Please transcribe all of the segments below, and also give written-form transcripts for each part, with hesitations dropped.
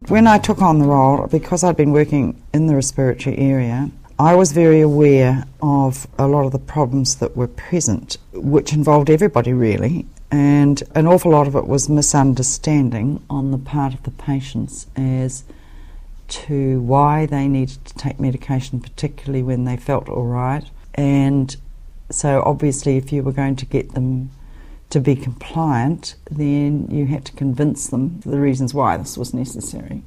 When I took on the role, because I'd been working in the respiratory area, I was very aware of a lot of the problems that were present, which involved everybody really, and an awful lot of it was misunderstanding on the part of the patients as to why they needed to take medication, particularly when they felt all right. And so obviously if you were going to get them to be compliant, then you had to convince them the reasons why this was necessary.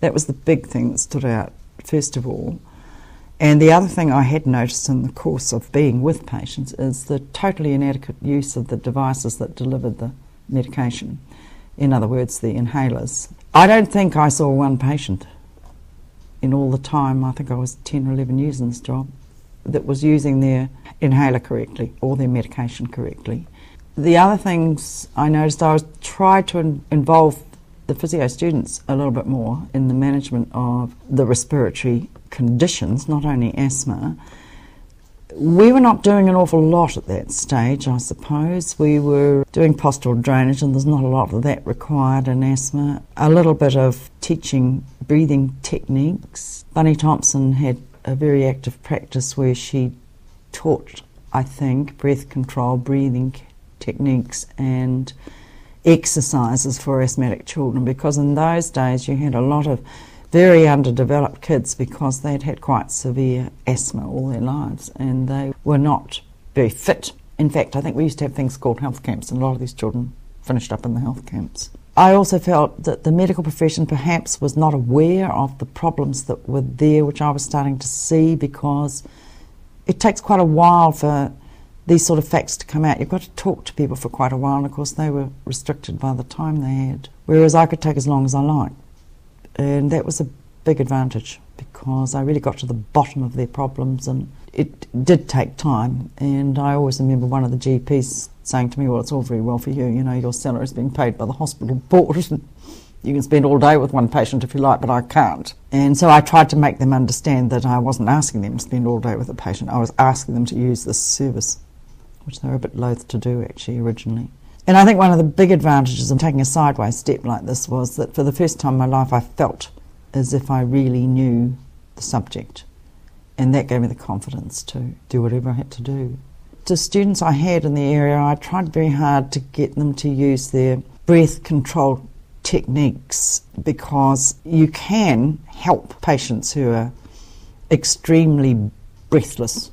That was the big thing that stood out, first of all. And the other thing I had noticed in the course of being with patients is the totally inadequate use of the devices that delivered the medication. In other words, the inhalers. I don't think I saw one patient in all the time, I think I was 10 or 11 years in this job, that was using their inhaler correctly or their medication correctly. The other things I noticed, I tried to involve the physio students a little bit more in the management of the respiratory conditions, not only asthma. We were not doing an awful lot at that stage, I suppose. We were doing postural drainage, and there's not a lot of that required in asthma. A little bit of teaching breathing techniques. Bunny Thompson had a very active practice where she taught, I think, breath control, breathing techniques and exercises for asthmatic children, because in those days you had a lot of very underdeveloped kids because they'd had quite severe asthma all their lives and they were not very fit. In fact, I think we used to have things called health camps, and a lot of these children finished up in the health camps. I also felt that the medical profession perhaps was not aware of the problems that were there, which I was starting to see, because it takes quite a while for these sort of facts to come out. You've got to talk to people for quite a while, and of course they were restricted by the time they had, whereas I could take as long as I liked. And that was a big advantage because I really got to the bottom of their problems, and it did take time. And I always remember one of the GPs saying to me, well, it's all very well for you, you know, your salary is being paid by the hospital board and you can spend all day with one patient if you like, but I can't. And so I tried to make them understand that I wasn't asking them to spend all day with a patient, I was asking them to use this service, which they were a bit loath to do actually originally. And I think one of the big advantages of taking a sideways step like this was that for the first time in my life I felt as if I really knew the subject, and that gave me the confidence to do whatever I had to do. The students I had in the area, I tried very hard to get them to use their breath control techniques, because you can help patients who are extremely breathless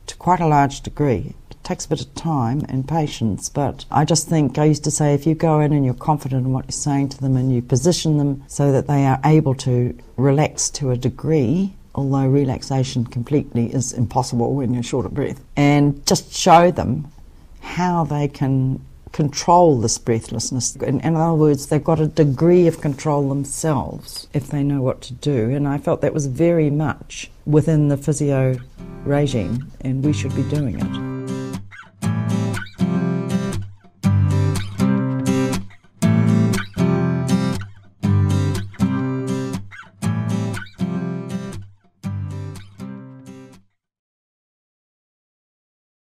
to quite a large degree. Takes a bit of time and patience, but I just think, I used to say, if you go in and you're confident in what you're saying to them and you position them so that they are able to relax to a degree, although relaxation completely is impossible when you're short of breath, and just show them how they can control this breathlessness. In other words, they've got a degree of control themselves if they know what to do, and I felt that was very much within the physio regime and we should be doing it.